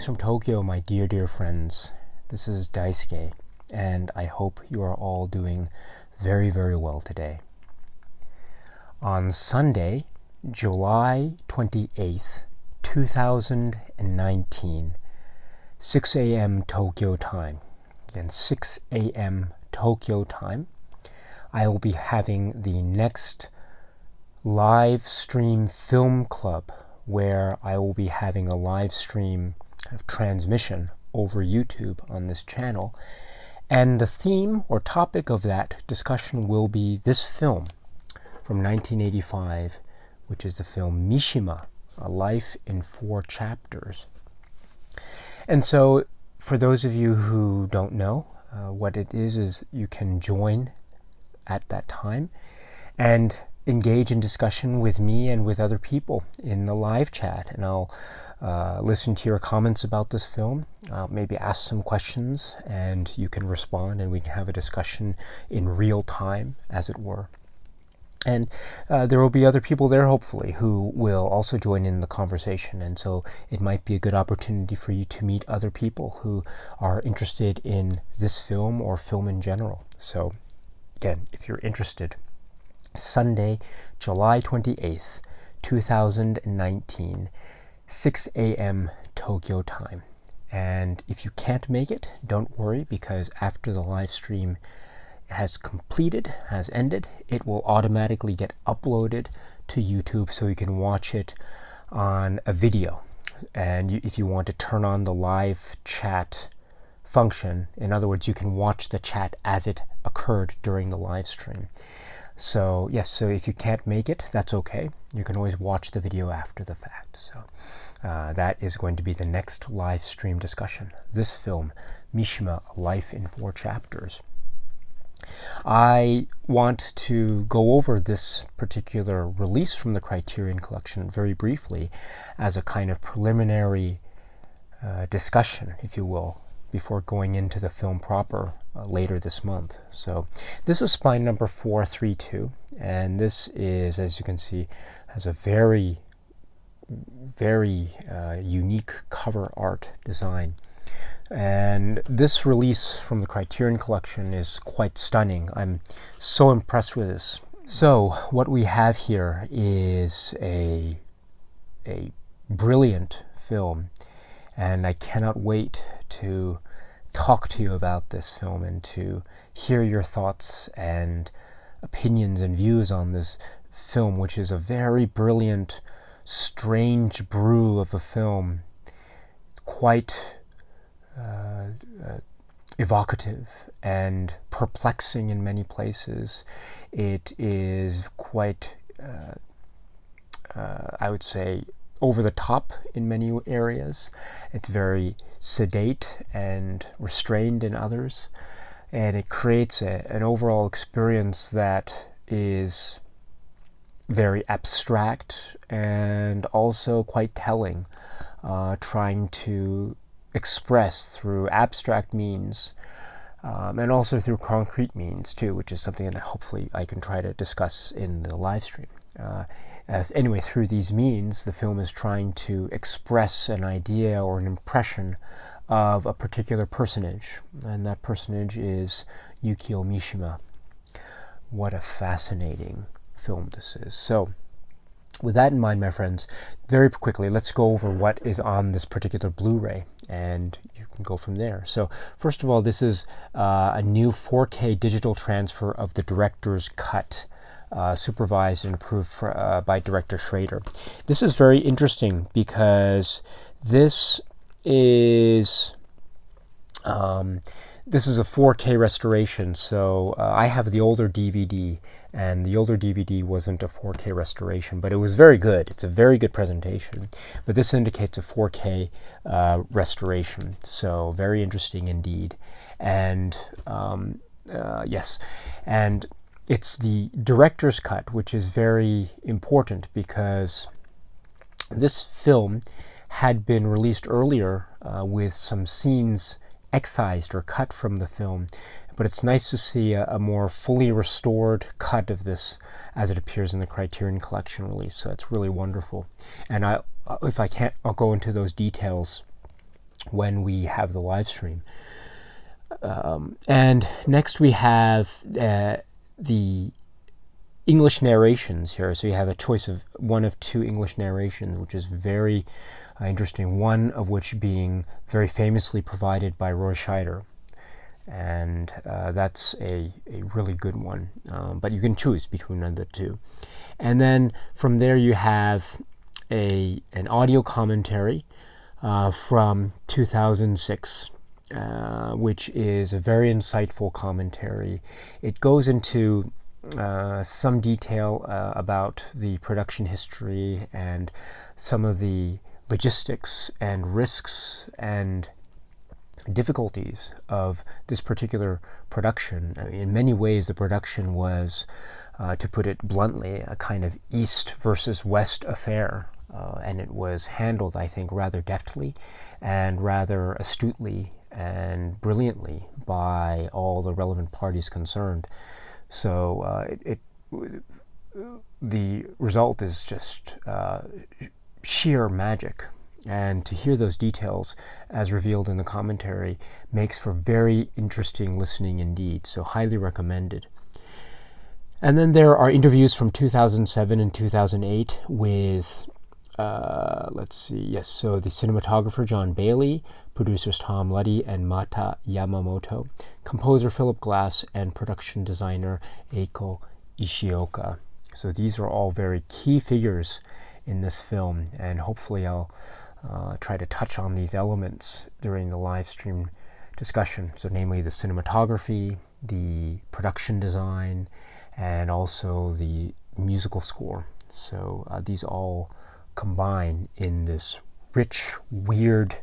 Greetings from Tokyo, my dear, dear friends. This is Daisuke, and I hope you are all doing very, very well today. On Sunday, July 28th, 2019, 6 a.m. Tokyo time. Again, 6 a.m. Tokyo time. I will be having the next live stream film club where I will be having a live stream kind of transmission over YouTube on this channel. And the theme or topic of that discussion will be this film from 1985, which is the film Mishima, A Life in 4 Chapters. And so for those of you who don't know, what it is you can join at that time and engage in discussion with me and with other people in the live chat, and I'll listen to your comments about this film, maybe ask some questions, and you can respond and we can have a discussion in real time, as it were. And there will be other people there, hopefully, who will also join in the conversation, and so it might be a good opportunity for you to meet other people who are interested in this film or film in general. So again, if you're interested, Sunday, July 28th, 2019, 6 a.m. Tokyo time. And if you can't make it, don't worry, because after the live stream has completed, has ended, it will automatically get uploaded to YouTube so you can watch it on a video. And if you want to turn on the live chat function, in other words, you can watch the chat as it occurred during the live stream. So yes, so if you can't make it, that's okay. You can always watch the video after the fact. So that is going to be the next live stream discussion. This film, Mishima, A Life in 4 Chapters. I want to go over this particular release from the Criterion Collection very briefly as a kind of preliminary discussion, if you will, before going into the film proper later this month. So this is spine number 432, and this is, as you can see, has a very, very unique cover art design. And this release from the Criterion Collection is quite stunning. I'm so impressed with this. So what we have here is a brilliant film, and I cannot wait to talk to you about this film and to hear your thoughts and opinions and views on this film, which is a very brilliant, strange brew of a film, quite evocative and perplexing in many places. It is quite, I would say, over the top in many areas. It's very sedate and restrained in others, and it creates an overall experience that is very abstract and also quite telling, trying to express through abstract means and also through concrete means too, which is something that hopefully I can try to discuss in the live stream. Anyway, through these means, the film is trying to express an idea or an impression of a particular personage, and that personage is Yukio Mishima. What a fascinating film this is. So, with that in mind, my friends, very quickly, let's go over what is on this particular Blu-ray, and you can go from there. So, first of all, this is a new 4K digital transfer of the director's cut, supervised and approved by director Schrader. This is very interesting because this is a 4K restoration. So I have the older DVD, and the older DVD wasn't a 4K restoration, but it was very good. It's a very good presentation. But this indicates a 4K restoration. So very interesting indeed. And yes, and it's the director's cut, which is very important because this film had been released earlier with some scenes excised or cut from the film, but it's nice to see a more fully restored cut of this as it appears in the Criterion Collection release. So it's really wonderful. And if I can't, I'll go into those details when we have the live stream. And next we have the English narrations here. So you have a choice of one of two English narrations, which is very interesting, one of which being very famously provided by Roy Scheider. And that's a really good one. But you can choose between the two. And then from there you have an audio commentary from 2006, which is a very insightful commentary. It goes into some detail about the production history and some of the logistics and risks and difficulties of this particular production. In many ways, the production was, to put it bluntly, a kind of East versus West affair. And it was handled, I think, rather deftly and rather astutely and brilliantly by all the relevant parties concerned. So the result is just sheer magic. And to hear those details as revealed in the commentary makes for very interesting listening indeed. So highly recommended. And then there are interviews from 2007 and 2008 with so the cinematographer John Bailey, producers Tom Luddy and Mata Yamamoto, composer Philip Glass, and production designer Eiko Ishioka. So these are all very key figures in this film, and hopefully I'll try to touch on these elements during the live stream discussion. So namely the cinematography, the production design, and also the musical score. So these all combine in this rich, weird,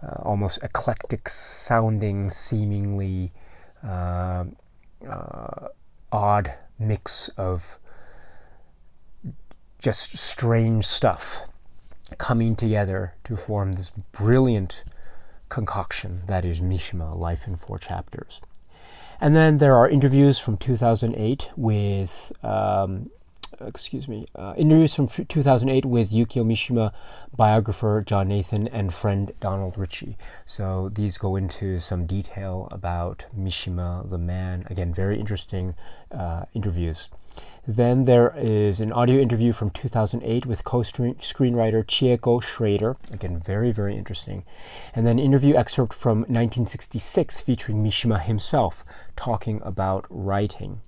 almost eclectic sounding, seemingly odd mix of just strange stuff coming together to form this brilliant concoction that is Mishima, Life in 4 Chapters. And then there are interviews from 2008 with interviews from 2008 with Yukio Mishima biographer John Nathan and friend Donald Ritchie. So these go into some detail about Mishima, the man. Again, very interesting interviews. Then there is an audio interview from 2008 with co-screenwriter Chieko Schrader. Again, very, very interesting. And then an interview excerpt from 1966 featuring Mishima himself talking about writing.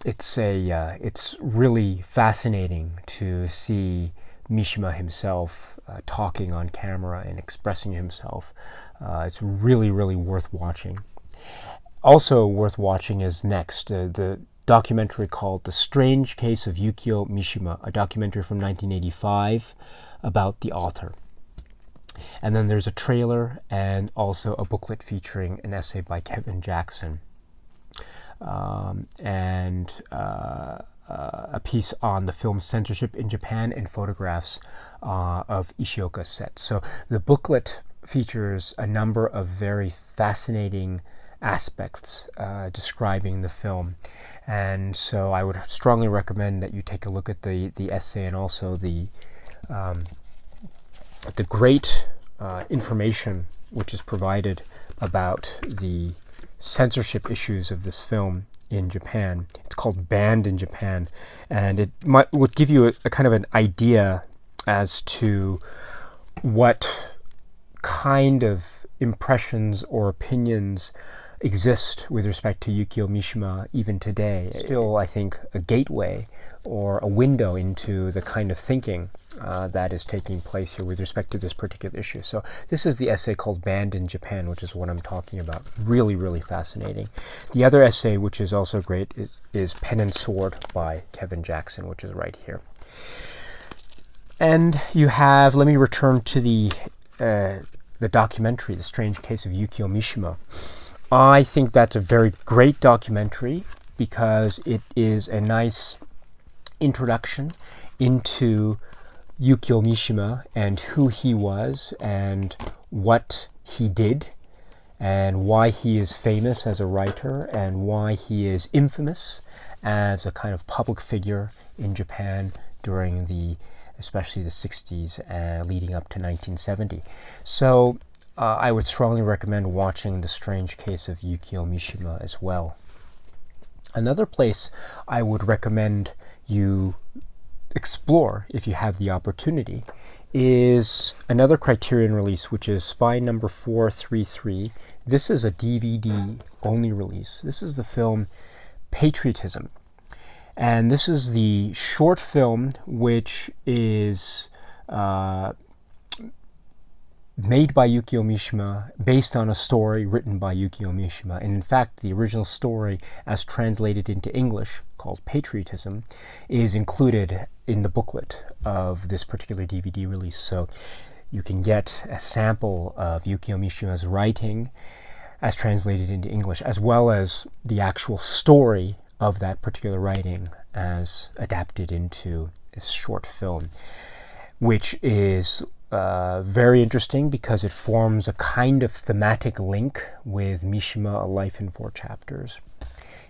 It's really fascinating to see Mishima himself talking on camera and expressing himself. It's really, really worth watching. Also worth watching is next, the documentary called The Strange Case of Yukio Mishima, a documentary from 1985 about the author. And then there's a trailer and also a booklet featuring an essay by Kevin Jackson. And a piece on the film censorship in Japan and photographs of Ishioka's sets. So the booklet features a number of very fascinating aspects describing the film. And so I would strongly recommend that you take a look at the essay and also the great information which is provided about the censorship issues of this film in Japan. It's called Banned in Japan, and it would give you a kind of an idea as to what kind of impressions or opinions exist with respect to Yukio Mishima even today. Still, I think, a gateway or a window into the kind of thinking that is taking place here with respect to this particular issue. So this is the essay called Banned in Japan, which is what I'm talking about. Really, really fascinating. The other essay, which is also great, is Pen and Sword by Kevin Jackson, which is right here. And you have, let me return to the documentary, The Strange Case of Yukio Mishima. I think that's a very great documentary because it is a nice introduction into Yukio Mishima and who he was and what he did and why he is famous as a writer and why he is infamous as a kind of public figure in Japan during the especially the 60s leading up to 1970. So I would strongly recommend watching The Strange Case of Yukio Mishima as well. Another place I would recommend you explore, if you have the opportunity, is another Criterion release, which is Spy Number 433. This is a DVD only release. This is the film Patriotism. And this is the short film which is made by Yukio Mishima, based on a story written by Yukio Mishima. And in fact, the original story, as translated into English, called Patriotism, is included in the booklet of this particular DVD release. So you can get a sample of Yukio Mishima's writing as translated into English, as well as the actual story of that particular writing as adapted into a short film, which is very interesting because it forms a kind of thematic link with Mishima, A Life in 4 Chapters.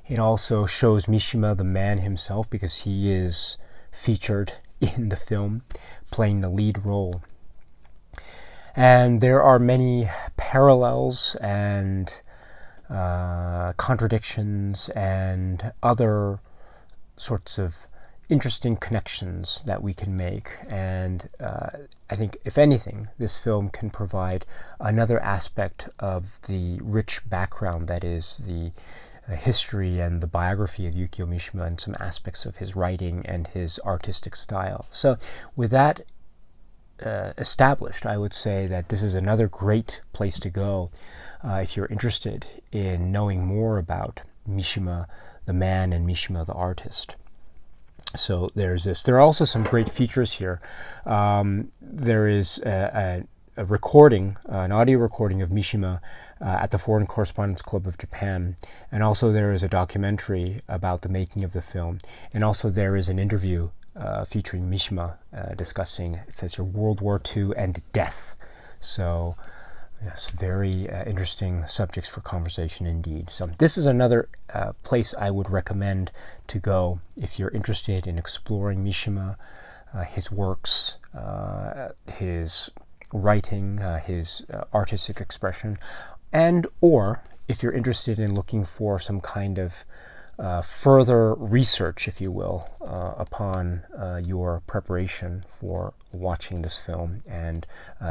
It also shows Mishima, the man himself, because he is featured in the film, playing the lead role. And there are many parallels and contradictions and other sorts of interesting connections that we can make, and I think, if anything, this film can provide another aspect of the rich background that is the history and the biography of Yukio Mishima, and some aspects of his writing and his artistic style. So with that established, I would say that this is another great place to go if you're interested in knowing more about Mishima the man and Mishima the artist. So there's this. There are also some great features here. There is a recording, an audio recording of Mishima at the Foreign Correspondents Club of Japan. And also there is a documentary about the making of the film. And also there is an interview featuring Mishima discussing, it says here, World War II and death. So yes, very interesting subjects for conversation indeed. So this is another place I would recommend to go if you're interested in exploring Mishima, his works, his writing, his artistic expression, and or if you're interested in looking for some kind of further research, if you will, upon your preparation for watching this film and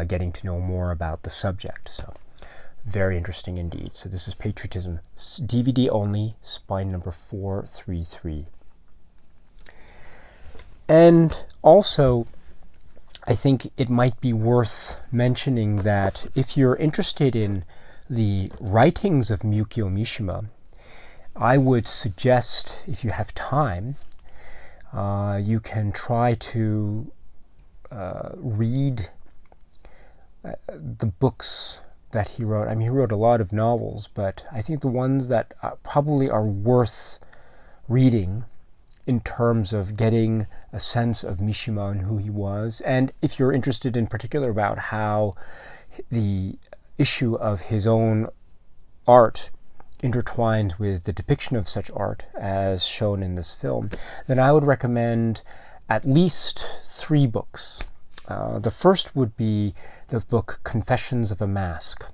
getting to know more about the subject. So very interesting indeed. So this is Patriotism, DVD only, Spine number 433. And also, I think it might be worth mentioning that if you're interested in the writings of Yukio Mishima, I would suggest, if you have time, you can try to read the books that he wrote. I mean, he wrote a lot of novels, but I think the ones that probably are worth reading in terms of getting a sense of Mishima and who he was, and if you're interested in particular about how the issue of his own art intertwined with the depiction of such art as shown in this film, then I would recommend at least 3 books. The first would be the book Confessions of a Mask.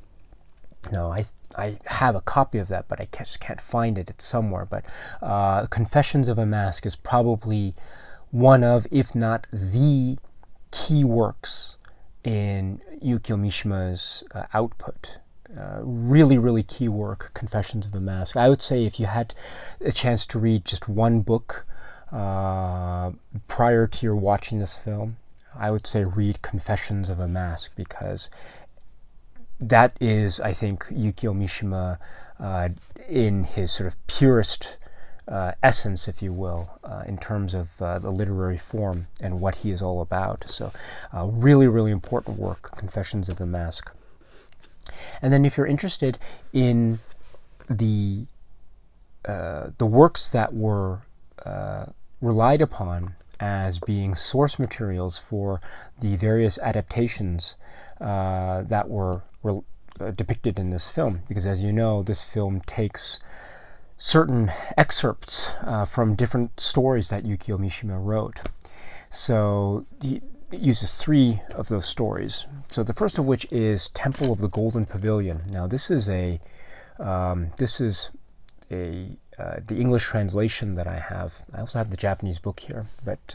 No, I have a copy of that, but I just can't find it. It's somewhere. But Confessions of a Mask is probably one of, if not the key works in Yukio Mishima's output. Really key work, Confessions of a Mask. I would say if you had a chance to read just one book prior to your watching this film, I would say read Confessions of a Mask, because that is, I think, Yukio Mishima in his sort of purest essence, if you will, in terms of the literary form and what he is all about. So really important work, Confessions of the Mask. And then if you're interested in the works that were relied upon as being source materials for the various adaptations that were depicted in this film, because as you know, this film takes certain excerpts from different stories that Yukio Mishima wrote. So it uses 3 of those stories. So the first of which is Temple of the Golden Pavilion. Now this is the English translation that I have. I also have the Japanese book here, but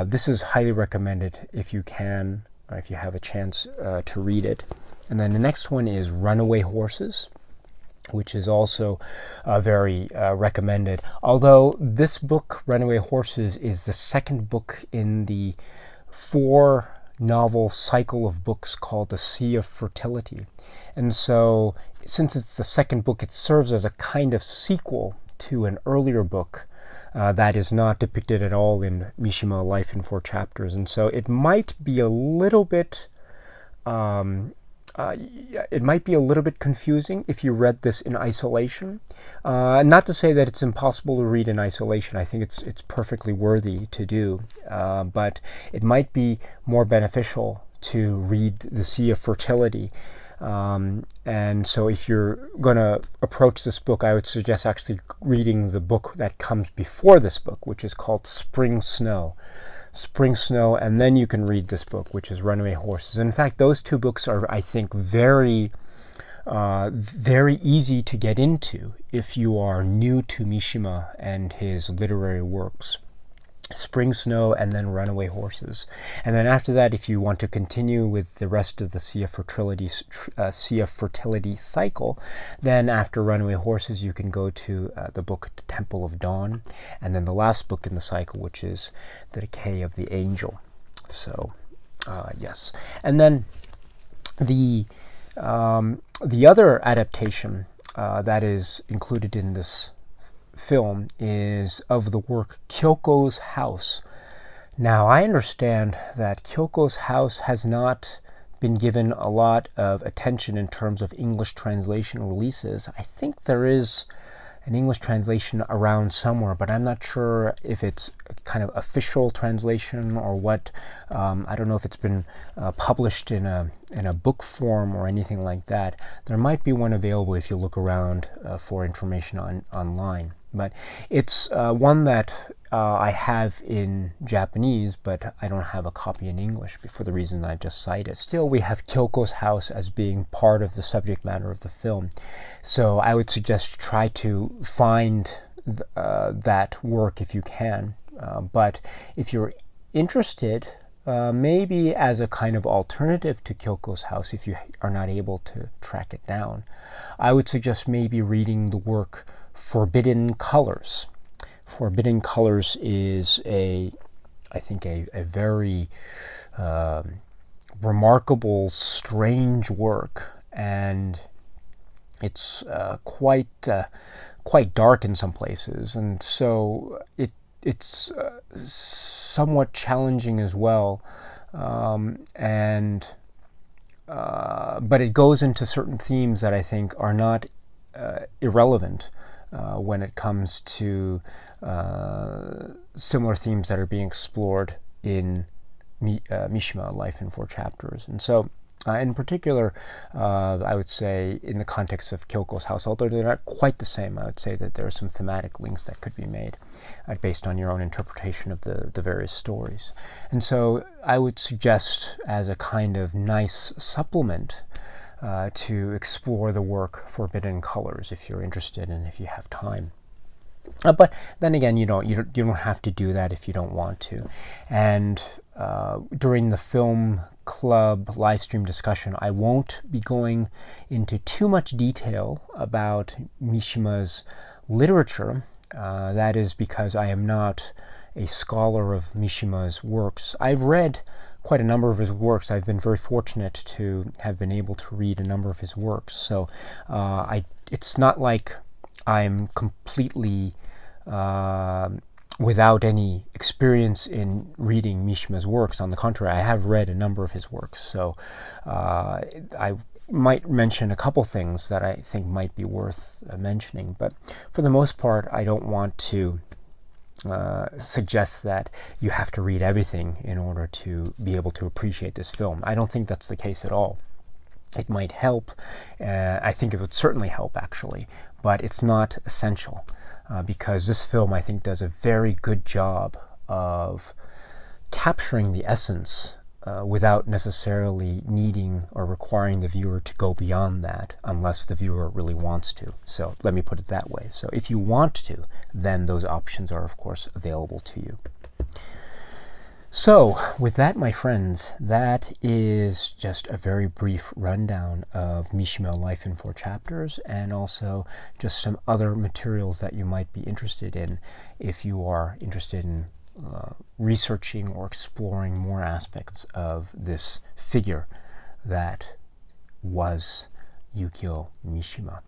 this is highly recommended if you can, or if you have a chance to read it. And then the next one is Runaway Horses, which is also very recommended. Although this book, Runaway Horses, is the second book in the 4-novel cycle of books called The Sea of Fertility. And so, since it's the second book, it serves as a kind of sequel to an earlier book that is not depicted at all in Mishima, Life in 4 Chapters. And so it might be a little bit confusing if you read this in isolation. Not to say that it's impossible to read in isolation. I think it's perfectly worthy to do, but it might be more beneficial to read The Sea of Fertility. And so if you're going to approach this book, I would suggest actually reading the book that comes before this book, which is called Spring Snow, and then you can read this book, which is Runaway Horses. In fact, those 2 books are, I think, very easy to get into if you are new to Mishima and his literary works. Spring Snow and then Runaway Horses. And then after that, if you want to continue with the rest of the Sea of Fertility cycle, then after Runaway Horses, you can go to the book Temple of Dawn, and then the last book in the cycle, which is The Decay of the Angel. So, yes. And then the other adaptation that is included in this film is of the work Kyokos House. Now, I understand that Kyokos House has not been given a lot of attention in terms of English translation releases. I think there is an English translation around somewhere, but I'm not sure if it's a kind of official translation or what. I don't know if it's been published in a book form or anything like that. There might be one available if you look around for information online. But it's one that I have in Japanese, but I don't have a copy in English for the reason I just cited. Still, we have Kyokos House as being part of the subject matter of the film. So I would suggest try to find that work if you can. But if you're interested, maybe as a kind of alternative to Kyokos House, if you are not able to track it down, I would suggest maybe reading the work Forbidden Colors. Forbidden Colors is I think a very remarkable, strange work, and it's quite dark in some places, and so it's somewhat challenging as well, but it goes into certain themes that I think are not irrelevant when it comes to similar themes that are being explored in Mishima, Life in 4 Chapters. And so, in particular, I would say in the context of Kyokos House, although they're not quite the same, I would say that there are some thematic links that could be made based on your own interpretation of the various stories. And so I would suggest, as a kind of nice supplement, to explore the work Forbidden Colors if you're interested and if you have time. But then again, you don't have to do that if you don't want to. And during the film club live stream discussion, I won't be going into too much detail about Mishima's literature. That is because I am not a scholar of Mishima's works. I've read quite a number of his works. I've been very fortunate to have been able to read a number of his works. So it's not like I'm completely without any experience in reading Mishima's works. On the contrary, I have read a number of his works. So I might mention a couple things that I think might be worth mentioning. But for the most part, I don't want to suggest that you have to read everything in order to be able to appreciate this film. I don't think that's the case at all. It might help. I think it would certainly help, actually, but it's not essential because this film, I think, does a very good job of capturing the essence without necessarily needing or requiring the viewer to go beyond that unless the viewer really wants to. So let me put it that way. So if you want to, then those options are, of course, available to you. So with that, my friends, that is just a very brief rundown of Mishima Life in 4 Chapters, and also just some other materials that you might be interested in if you are interested in researching or exploring more aspects of this figure that was Yukio Mishima.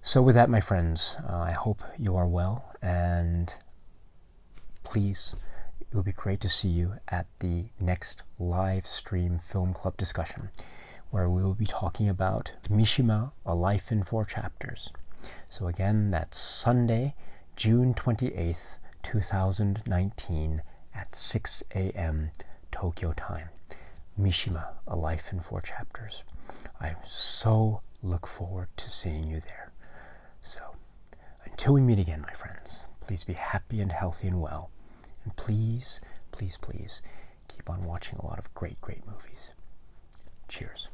So with that, my friends, I hope you are well, and please, it would be great to see you at the next live stream film club discussion, where we will be talking about Mishima, A Life in 4 Chapters. So again, that's Sunday, June 28th, 2019 at 6 a.m. Tokyo time. Mishima, A Life in 4 Chapters. I so look forward to seeing you there. So, until we meet again, my friends, please be happy and healthy and well. And please, please, please keep on watching a lot of great, great movies. Cheers.